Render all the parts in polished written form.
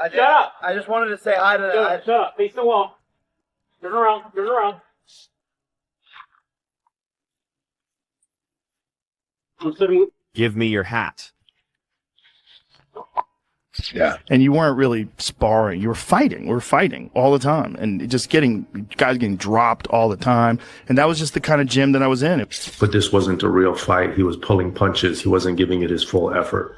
Shut up! I just wanted to say hi to that. Shut up. Face the wall. Turn around. Turn around. Give me your hat. Yeah. And you weren't really sparring. You were fighting. We were fighting all the time. And just guys getting dropped all the time. And that was just the kind of gym that I was in. But this wasn't a real fight. He was pulling punches. He wasn't giving it his full effort.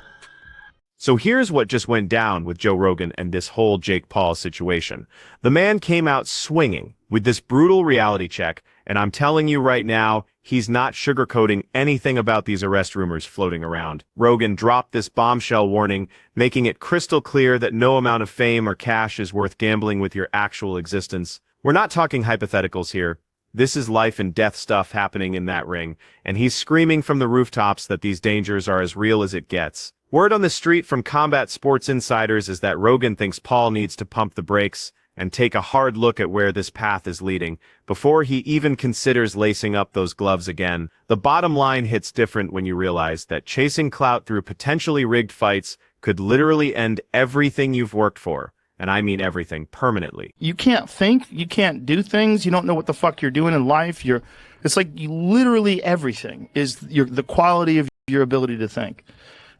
So here's what just went down with Joe Rogan and this whole Jake Paul situation. The man came out swinging with this brutal reality check, and I'm telling you right now, he's not sugarcoating anything about these arrest rumors floating around. Rogan dropped this bombshell warning, making it crystal clear that no amount of fame or cash is worth gambling with your actual existence. We're not talking hypotheticals here. This is life and death stuff happening in that ring, and he's screaming from the rooftops that these dangers are as real as it gets. Word on the street from combat sports insiders is that Rogan thinks Paul needs to pump the brakes and take a hard look at where this path is leading before he even considers lacing up those gloves again. The bottom line hits different when you realize that chasing clout through potentially rigged fights could literally end everything you've worked for. And I mean everything, permanently. You can't think, you can't do things, you don't know what the fuck you're doing in life. It's like literally everything is the quality of your ability to think.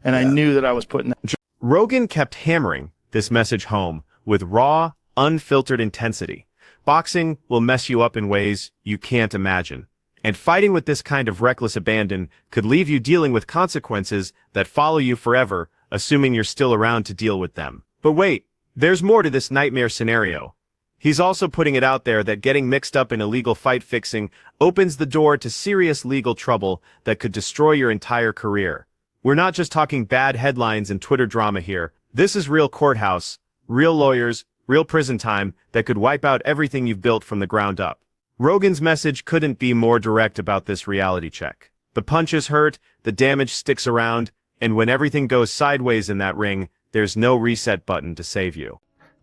And I knew that I was putting that. Rogan kept hammering this message home with raw, unfiltered intensity. Boxing will mess you up in ways you can't imagine. And fighting with this kind of reckless abandon could leave you dealing with consequences that follow you forever, assuming you're still around to deal with them. But wait, there's more to this nightmare scenario. He's also putting it out there that getting mixed up in illegal fight fixing opens the door to serious legal trouble that could destroy your entire career. We're not just talking bad headlines and Twitter drama here. This is real courthouse, real lawyers, real prison time that could wipe out everything you've built from the ground up. Rogan's message couldn't be more direct about this reality check. The punches hurt, the damage sticks around, and when everything goes sideways in that ring, there's no reset button to save you.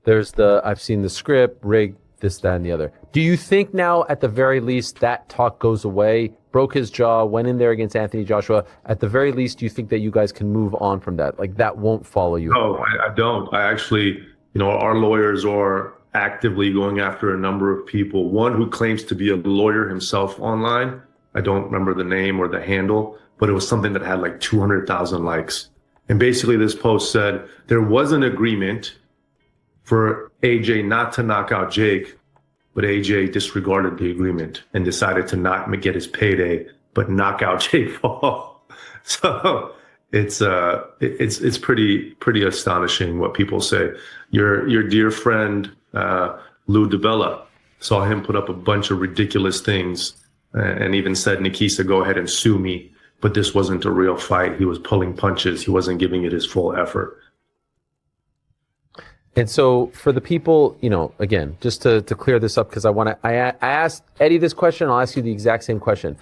I've seen the script, rig, this, that, and the other. Do you think now, at the very least, that talk goes away? Broke his jaw, went in there against Anthony Joshua. At the very least, do you think that you guys can move on from that? Like, that won't follow you? No, I don't. I actually, our lawyers are actively going after a number of people. One who claims to be a lawyer himself online. I don't remember the name or the handle, but it was something that had like 200,000 likes. And basically this post said there was an agreement for AJ not to knock out Jake, but AJ disregarded the agreement and decided to not get his payday, but knock out Jake Paul. So it's pretty astonishing what people say. Your dear friend Lou DiBella, saw him put up a bunch of ridiculous things and even said, Nikisa, go ahead and sue me. But this wasn't a real fight. He was pulling punches. He wasn't giving it his full effort. And so for the people, again, just to clear this up, because I asked Eddie this question, I'll ask you the exact same question.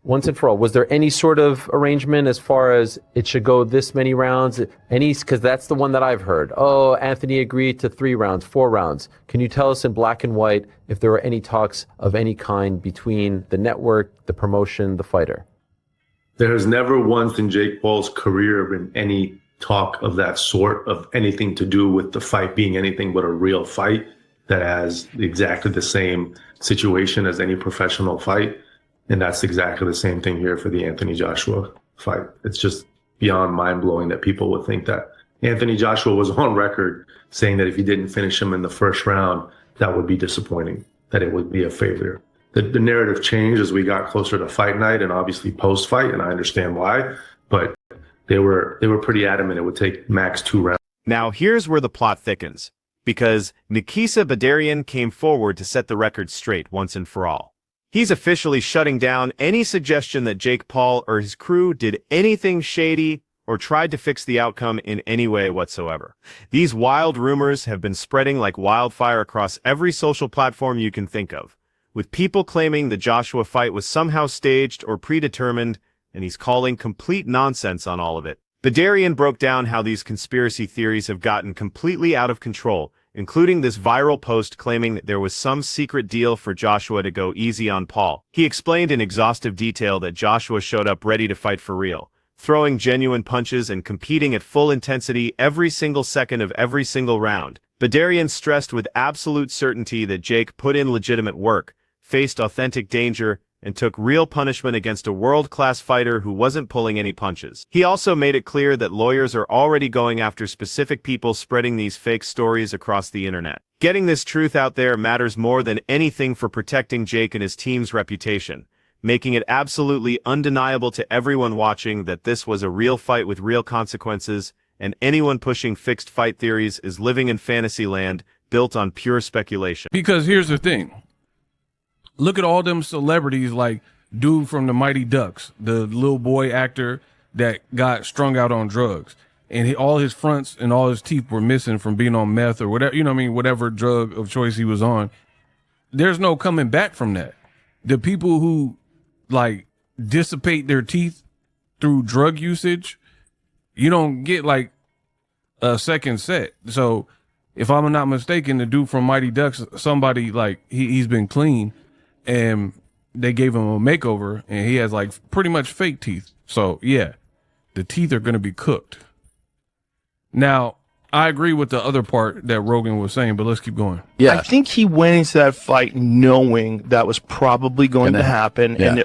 Once and for all, was there any sort of arrangement as far as it should go this many rounds? Because that's the one that I've heard. Oh, Anthony agreed to 3 rounds, 4 rounds. Can you tell us in black and white if there were any talks of any kind between the network, the promotion, the fighter? There has never once in Jake Paul's career been any talk of that sort, of anything to do with the fight being anything but a real fight that has exactly the same situation as any professional fight. And that's exactly the same thing here for the Anthony Joshua fight. It's just beyond mind-blowing that people would think that. Anthony Joshua was on record saying that if he didn't finish him in the first round, that would be disappointing, that it would be a failure. The narrative changed as we got closer to fight night and obviously post-fight, and I understand why, but they were pretty adamant it would take max 2 rounds. Now here's where the plot thickens, because Nikisa Badarian came forward to set the record straight once and for all. He's officially shutting down any suggestion that Jake Paul or his crew did anything shady or tried to fix the outcome in any way whatsoever. These wild rumors have been spreading like wildfire across every social platform you can think of, with people claiming the Joshua fight was somehow staged or predetermined, and he's calling complete nonsense on all of it. Badarian broke down how these conspiracy theories have gotten completely out of control, including this viral post claiming that there was some secret deal for Joshua to go easy on Paul. He explained in exhaustive detail that Joshua showed up ready to fight for real, throwing genuine punches and competing at full intensity every single second of every single round. Badarian stressed with absolute certainty that Jake put in legitimate work, faced authentic danger, and took real punishment against a world-class fighter who wasn't pulling any punches. He also made it clear that lawyers are already going after specific people spreading these fake stories across the internet. Getting this truth out there matters more than anything for protecting Jake and his team's reputation, making it absolutely undeniable to everyone watching that this was a real fight with real consequences, and anyone pushing fixed fight theories is living in fantasy land built on pure speculation. Because here's the thing. Look at all them celebrities like dude from the Mighty Ducks, the little boy actor that got strung out on drugs. And all his fronts and all his teeth were missing from being on meth or whatever, you know what I mean, whatever drug of choice he was on. There's no coming back from that. The people who like dissipate their teeth through drug usage, you don't get like a second set. So if I'm not mistaken, the dude from Mighty Ducks, somebody like he's been clean and they gave him a makeover and he has like pretty much fake teeth. So yeah, the teeth are going to be cooked. Now, I agree with the other part that Rogan was saying, but let's keep going. Yeah, I think he went into that fight knowing that was probably going to happen, and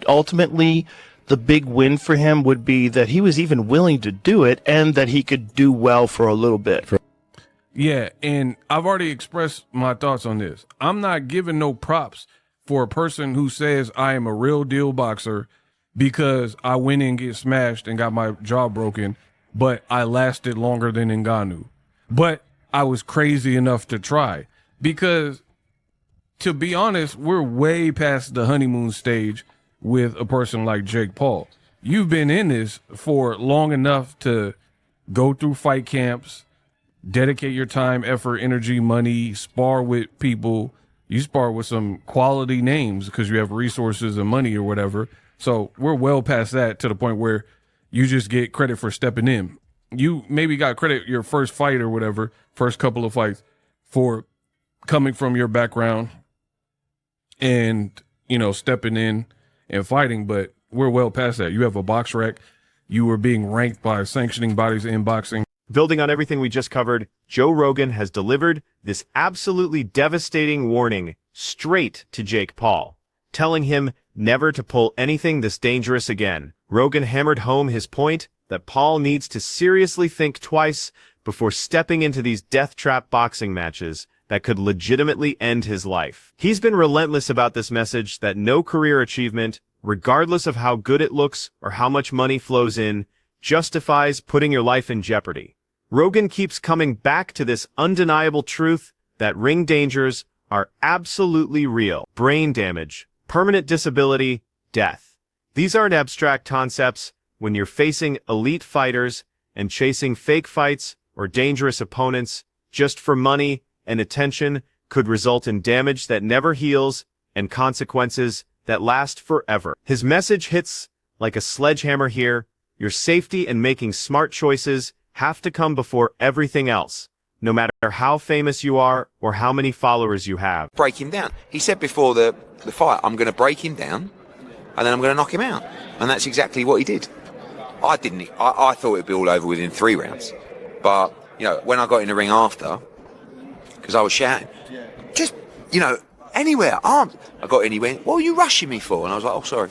ultimately, the big win for him would be that he was even willing to do it, and that he could do well for a little bit. Yeah, and I've already expressed my thoughts on this. I'm not giving no props for a person who says I am a real deal boxer because I went in and get smashed and got my jaw broken, but I lasted longer than Ngannou. But I was crazy enough to try. Because, to be honest, we're way past the honeymoon stage with a person like Jake Paul. You've been in this for long enough to go through fight camps, dedicate your time, effort, energy, money, spar with people. You spar with some quality names because you have resources and money or whatever. So we're well past that to the point where you just get credit for stepping in. You maybe got credit your first fight or whatever, first couple of fights, for coming from your background and, you know, stepping in and fighting. But we're well past that. You have a box rec. You were being ranked by sanctioning bodies in boxing. Building on everything we just covered, Joe Rogan has delivered this absolutely devastating warning straight to Jake Paul, telling him never to pull anything this dangerous again. Rogan hammered home his point that Paul needs to seriously think twice before stepping into these death trap boxing matches that could legitimately end his life. He's been relentless about this message that no career achievement, regardless of how good it looks or how much money flows in, justifies putting your life in jeopardy. Rogan keeps coming back to this undeniable truth that ring dangers are absolutely real. Brain damage, permanent disability, death. These aren't abstract concepts when you're facing elite fighters and chasing fake fights or dangerous opponents just for money and attention could result in damage that never heals and consequences that last forever. His message hits like a sledgehammer here. Your safety and making smart choices have to come before everything else, no matter how famous you are or how many followers you have. Break him down. He said before the fight, I'm going to break him down and then I'm going to knock him out. And that's exactly what he did. I thought it'd be all over within 3 rounds. But, you know, when I got in the ring after, because I was shouting, just, you know, anywhere, arms. I got in, he went, what are you rushing me for? And I was like, oh, sorry.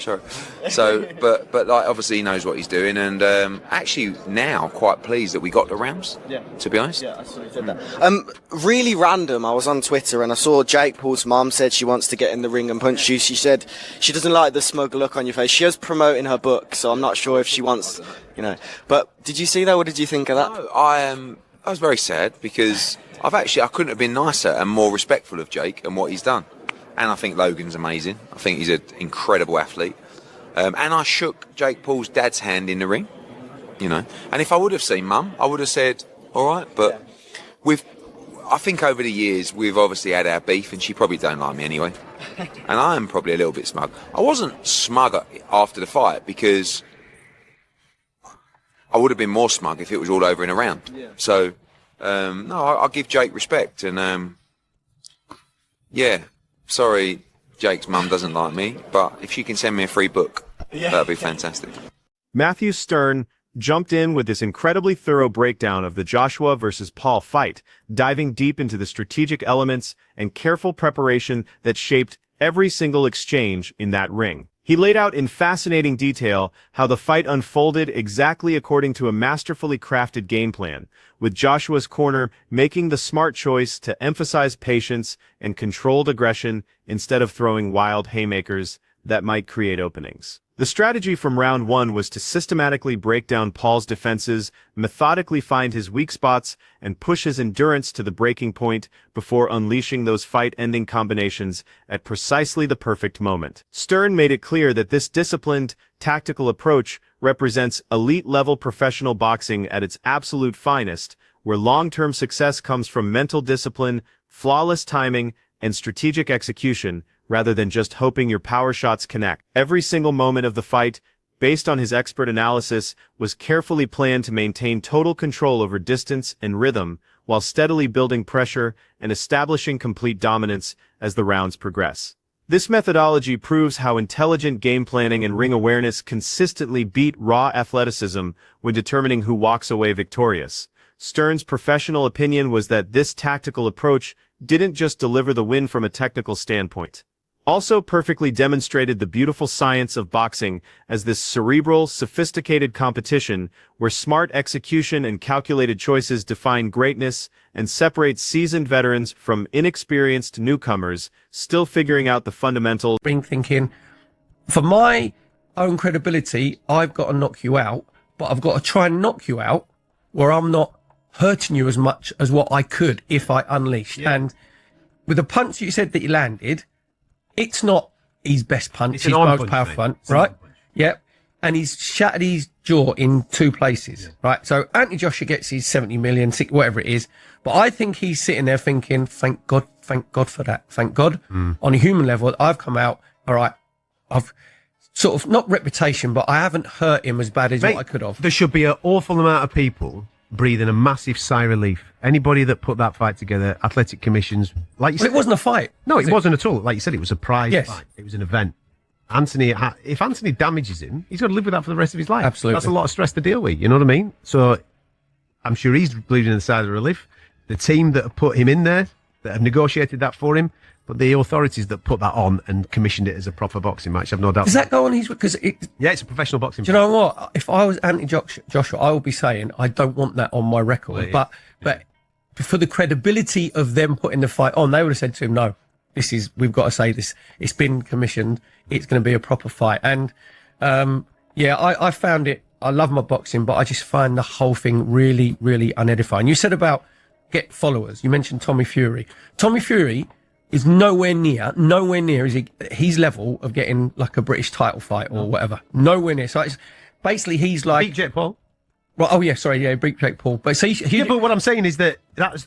So, but like, obviously he knows what he's doing. And actually now quite pleased that we got the rounds, to be honest. Yeah, I saw you said that. Really random, I was on Twitter and I saw Jake Paul's mum said she wants to get in the ring and punch you. She said she doesn't like the smug look on your face. She is promoting her book, so I'm not sure if she wants, you know. But did you see that? What did you think of that? No, I was very sad because I couldn't have been nicer and more respectful of Jake and what he's done. And I think Logan's amazing. I think he's an incredible athlete. And I shook Jake Paul's dad's hand in the ring, you know. And if I would have seen Mum, I would have said, all right. But I think over the years, we've obviously had our beef, and she probably don't like me anyway. And I am probably a little bit smug. I wasn't smug after the fight because I would have been more smug if it was all over in a round. So, no, I'll give Jake respect. And, sorry, Jake's mum doesn't like me, but if she can send me a free book, that'd be fantastic. Matthew Stern jumped in with this incredibly thorough breakdown of the Joshua versus Paul fight, diving deep into the strategic elements and careful preparation that shaped every single exchange in that ring. He laid out in fascinating detail how the fight unfolded exactly according to a masterfully crafted game plan, with Joshua's corner making the smart choice to emphasize patience and controlled aggression instead of throwing wild haymakers that might create openings. The strategy from round one was to systematically break down Paul's defenses, methodically find his weak spots, and push his endurance to the breaking point before unleashing those fight-ending combinations at precisely the perfect moment. Stern made it clear that this disciplined, tactical approach represents elite-level professional boxing at its absolute finest, where long-term success comes from mental discipline, flawless timing, and strategic execution, rather than just hoping your power shots connect. Every single moment of the fight, based on his expert analysis, was carefully planned to maintain total control over distance and rhythm, while steadily building pressure and establishing complete dominance as the rounds progress. This methodology proves how intelligent game planning and ring awareness consistently beat raw athleticism when determining who walks away victorious. Stern's professional opinion was that this tactical approach didn't just deliver the win from a technical standpoint. Also perfectly demonstrated the beautiful science of boxing as this cerebral, sophisticated competition where smart execution and calculated choices define greatness and separate seasoned veterans from inexperienced newcomers still figuring out the fundamentals. Been thinking, for my own credibility, I've got to knock you out, but I've got to try and knock you out where I'm not hurting you as much as what I could if I unleashed. Yeah. And with the punch you said that he landed, it's not his best punch, his most powerful punch, right? Yep. And he's shattered his jaw in 2 places, right? So Anthony Joshua gets his 70 million, whatever it is. But I think he's sitting there thinking, thank God for that. Thank God. On a human level, I've come out, all right, I've sort of, not reputation, but I haven't hurt him as bad as what I could have. There should be an awful amount of people breathing a massive sigh of relief. Anybody that put that fight together, athletic commissions, like you said, it wasn't a fight. No, it wasn't at all. Like you said, it was a prize fight. It was an event. If Anthony damages him, he's got to live with that for the rest of his life. Absolutely. That's a lot of stress to deal with. You know what I mean? So I'm sure he's bleeding inside of relief. The team that have put him in there, that have negotiated that for him, but the authorities that put that on and commissioned it as a proper boxing match, I've no doubt. Does that go on his? Because it's a professional boxing. Do you know what? If I was Anthony Joshua, I would be saying I don't want that on my record. But for the credibility of them putting the fight on, they would have said to him, "No, we've got to say this. It's been commissioned. It's going to be a proper fight." And I found it. I love my boxing, but I just find the whole thing really, really unedifying. You said about get followers. You mentioned Tommy Fury. Tommy Fury is nowhere near his level of getting like a British title fight or whatever. Nowhere near. So it's basically he's like beat Jake Paul. Well, beat Jake Paul. But so but what I'm saying is that's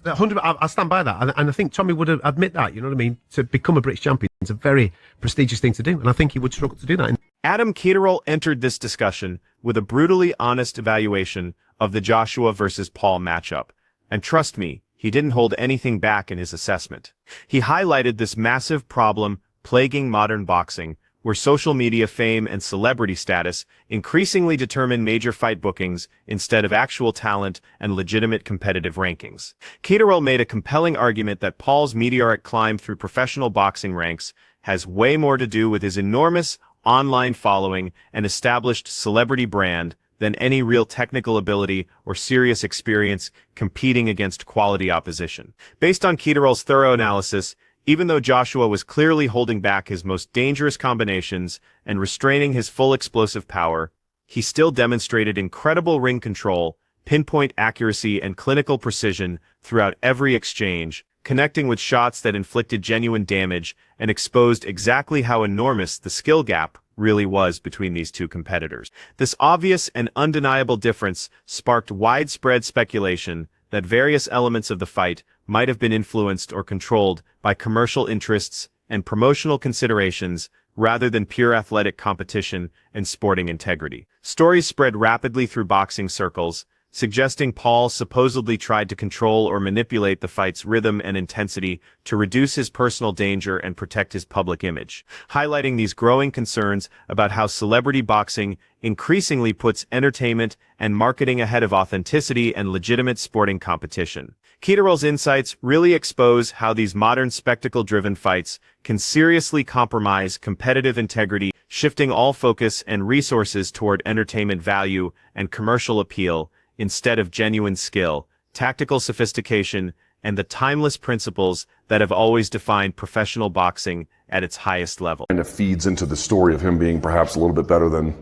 100. I stand by that, and I think Tommy would admit that. You know what I mean? To become a British champion is a very prestigious thing to do, and I think he would struggle to do that. Adam Ketterall entered this discussion with a brutally honest evaluation of the Joshua versus Paul matchup, and trust me, he didn't hold anything back in his assessment. He highlighted this massive problem plaguing modern boxing, where social media fame and celebrity status increasingly determine major fight bookings instead of actual talent and legitimate competitive rankings. Ketterall made a compelling argument that Paul's meteoric climb through professional boxing ranks has way more to do with his enormous online following and established celebrity brand than any real technical ability or serious experience competing against quality opposition. Based on Ketterall's thorough analysis, even though Joshua was clearly holding back his most dangerous combinations and restraining his full explosive power, he still demonstrated incredible ring control, pinpoint accuracy, and clinical precision throughout every exchange, connecting with shots that inflicted genuine damage and exposed exactly how enormous the skill gap really was between these two competitors. This obvious and undeniable difference sparked widespread speculation that various elements of the fight might have been influenced or controlled by commercial interests and promotional considerations rather than pure athletic competition and sporting integrity. Stories spread rapidly through boxing circles, suggesting Paul supposedly tried to control or manipulate the fight's rhythm and intensity to reduce his personal danger and protect his public image, highlighting these growing concerns about how celebrity boxing increasingly puts entertainment and marketing ahead of authenticity and legitimate sporting competition. Keyterill's insights really expose how these modern spectacle-driven fights can seriously compromise competitive integrity, shifting all focus and resources toward entertainment value and commercial appeal instead of genuine skill, tactical sophistication, and the timeless principles that have always defined professional boxing at its highest level. And it feeds into the story of him being perhaps a little bit better than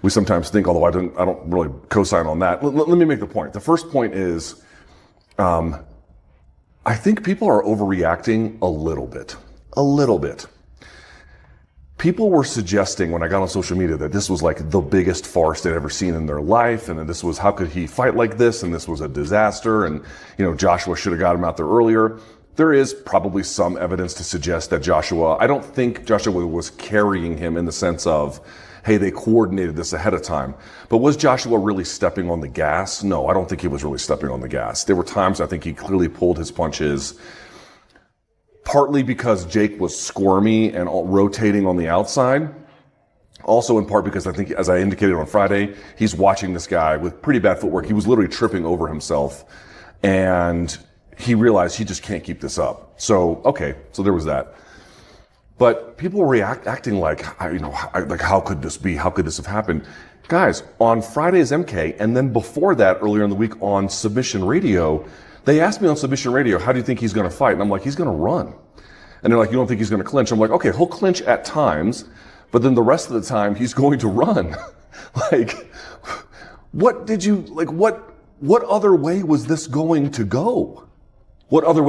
we sometimes think, although I don't really co-sign on that. Let me make the point. The first point is, I think people are overreacting a little bit. A little bit. People were suggesting when I got on social media that this was like the biggest farce they'd ever seen in their life, and that this was, how could he fight like this, and this was a disaster, and Joshua should have got him out there earlier. There is probably some evidence to suggest that I don't think Joshua was carrying him in the sense of, hey, they coordinated this ahead of time. But was Joshua really stepping on the gas? No, I don't think he was really stepping on the gas. There were times I think he clearly pulled his punches, partly because Jake was squirmy and rotating on the outside. Also in part because I think, as I indicated on Friday, he's watching this guy with pretty bad footwork. He was literally tripping over himself, and he realized he just can't keep this up. So there was that. But people were acting like, how could this be? How could this have happened? Guys, on Friday's MK, and then before that, earlier in the week on Submission Radio, they asked me on Submission Radio, how do you think he's going to fight? And I'm like, he's going to run. And they're like, you don't think he's going to clinch? I'm like, okay, he'll clinch at times, but then the rest of the time he's going to run. What other way was this going to go? What other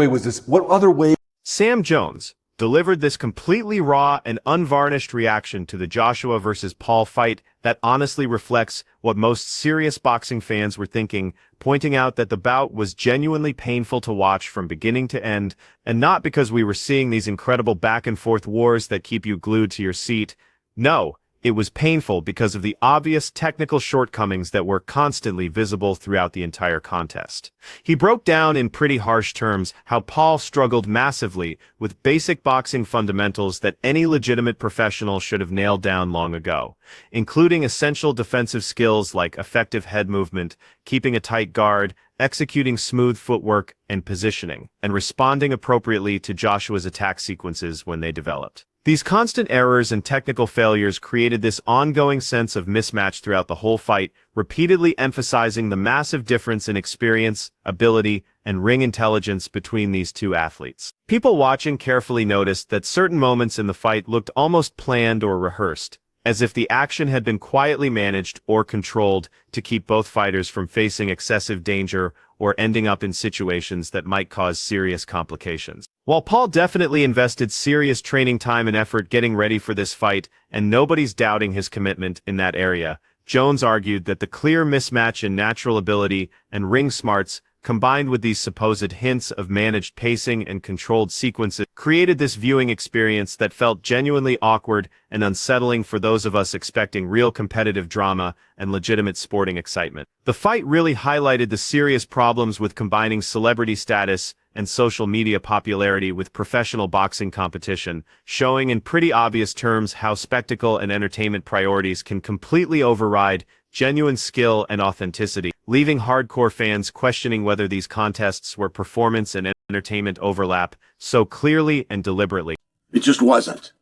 way? Sam Jones delivered this completely raw and unvarnished reaction to the Joshua versus Paul fight that honestly reflects what most serious boxing fans were thinking, pointing out that the bout was genuinely painful to watch from beginning to end, and not because we were seeing these incredible back-and-forth wars that keep you glued to your seat. No, it was painful because of the obvious technical shortcomings that were constantly visible throughout the entire contest. He broke down in pretty harsh terms how Paul struggled massively with basic boxing fundamentals that any legitimate professional should have nailed down long ago, including essential defensive skills like effective head movement, keeping a tight guard, executing smooth footwork and positioning, and responding appropriately to Joshua's attack sequences when they developed. These constant errors and technical failures created this ongoing sense of mismatch throughout the whole fight, repeatedly emphasizing the massive difference in experience, ability, and ring intelligence between these two athletes. People watching carefully noticed that certain moments in the fight looked almost planned or rehearsed, as if the action had been quietly managed or controlled to keep both fighters from facing excessive danger or ending up in situations that might cause serious complications. While Paul definitely invested serious training time and effort getting ready for this fight, and nobody's doubting his commitment in that area, Jones argued that the clear mismatch in natural ability and ring smarts, combined with these supposed hints of managed pacing and controlled sequences, created this viewing experience that felt genuinely awkward and unsettling for those of us expecting real competitive drama and legitimate sporting excitement. The fight really highlighted the serious problems with combining celebrity status and social media popularity with professional boxing competition, showing in pretty obvious terms how spectacle and entertainment priorities can completely override genuine skill and authenticity, leaving hardcore fans questioning whether these contests were performance and entertainment overlap so clearly and deliberately. It just wasn't.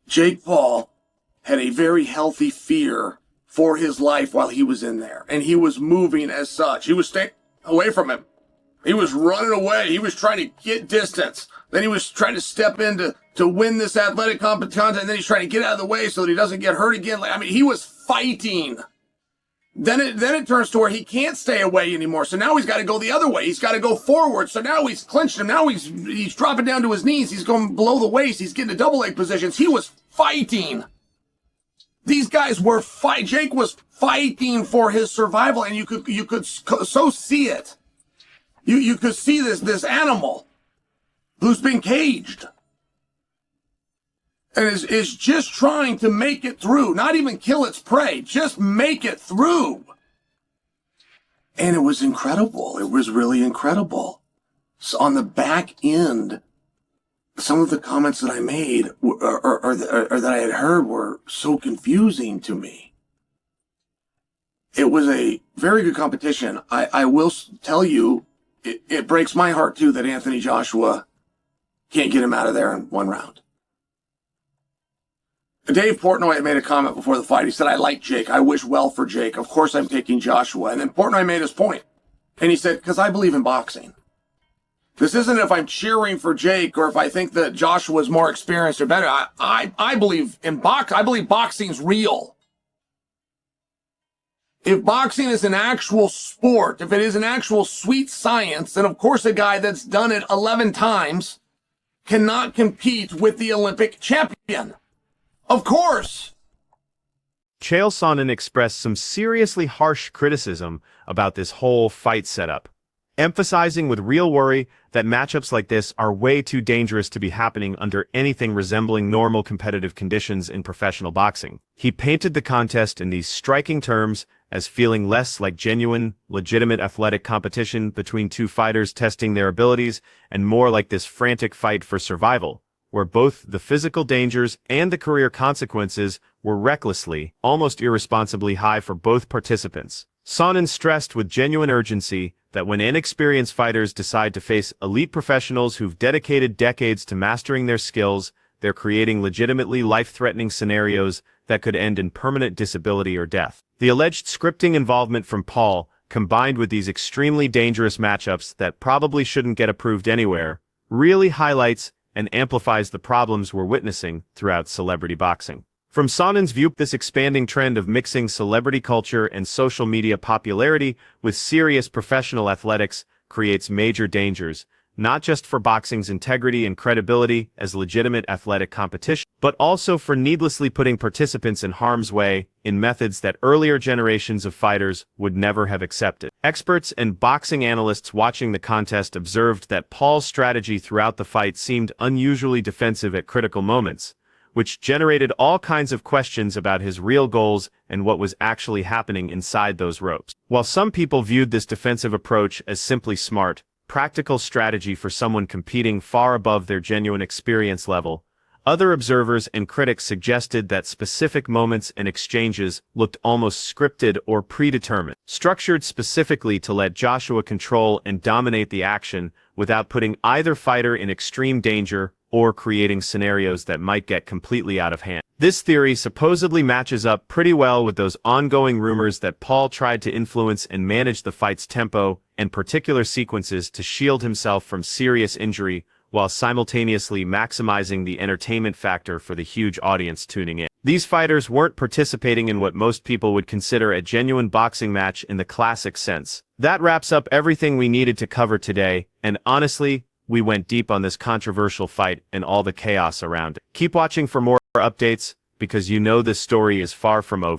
Jake Paul had a very healthy fear for his life while he was in there, and he was moving as such. He was staying away from him. He was running away. He was trying to get distance. Then he was trying to step in to win this athletic contest, and then he's trying to get out of the way so that he doesn't get hurt again. He was fighting. Then it turns to where he can't stay away anymore. So now he's got to go the other way. He's got to go forward. So now he's clinched him. Now he's dropping down to his knees. He's going below the waist. He's getting to double leg positions. He was fighting. These guys were Jake was fighting for his survival, and you could so see it. You could see this animal who's been caged and is just trying to make it through, not even kill its prey, just make it through. And it was incredible. It was really incredible. So on the back end, some of the comments that I made or that I had heard were so confusing to me. It was a very good competition. I will tell you, it breaks my heart too that Anthony Joshua can't get him out of there in one round. Dave Portnoy had made a comment before the fight. He said, I like Jake. I wish well for Jake. Of course I'm taking Joshua. And then Portnoy made his point. And he said, because I believe in boxing. This isn't if I'm cheering for Jake or if I think that Joshua's more experienced or better. I believe in I believe boxing's real. If boxing is an actual sport, if it is an actual sweet science, then of course a guy that's done it 11 times cannot compete with the Olympic champion. Of course. Chael Sonnen expressed some seriously harsh criticism about this whole fight setup, emphasizing with real worry that matchups like this are way too dangerous to be happening under anything resembling normal competitive conditions in professional boxing. He painted the contest in these striking terms as feeling less like genuine, legitimate athletic competition between two fighters testing their abilities and more like this frantic fight for survival, where both the physical dangers and the career consequences were recklessly, almost irresponsibly high for both participants. Sonnen stressed with genuine urgency that when inexperienced fighters decide to face elite professionals who've dedicated decades to mastering their skills, they're creating legitimately life-threatening scenarios that could end in permanent disability or death. The alleged scripting involvement from Paul, combined with these extremely dangerous matchups that probably shouldn't get approved anywhere, really highlights and amplifies the problems we're witnessing throughout celebrity boxing. From Sonnen's view, this expanding trend of mixing celebrity culture and social media popularity with serious professional athletics creates major dangers, not just for boxing's integrity and credibility as legitimate athletic competition, but also for needlessly putting participants in harm's way in methods that earlier generations of fighters would never have accepted. Experts and boxing analysts watching the contest observed that Paul's strategy throughout the fight seemed unusually defensive at critical moments, which generated all kinds of questions about his real goals and what was actually happening inside those ropes. While some people viewed this defensive approach as simply smart, practical strategy for someone competing far above their genuine experience level, other observers and critics suggested that specific moments and exchanges looked almost scripted or predetermined, structured specifically to let Joshua control and dominate the action without putting either fighter in extreme danger or creating scenarios that might get completely out of hand. This theory supposedly matches up pretty well with those ongoing rumors that Paul tried to influence and manage the fight's tempo and particular sequences to shield himself from serious injury while simultaneously maximizing the entertainment factor for the huge audience tuning in. These fighters weren't participating in what most people would consider a genuine boxing match in the classic sense. That wraps up everything we needed to cover today, and honestly, we went deep on this controversial fight and all the chaos around it. Keep watching for more updates, because you know this story is far from over.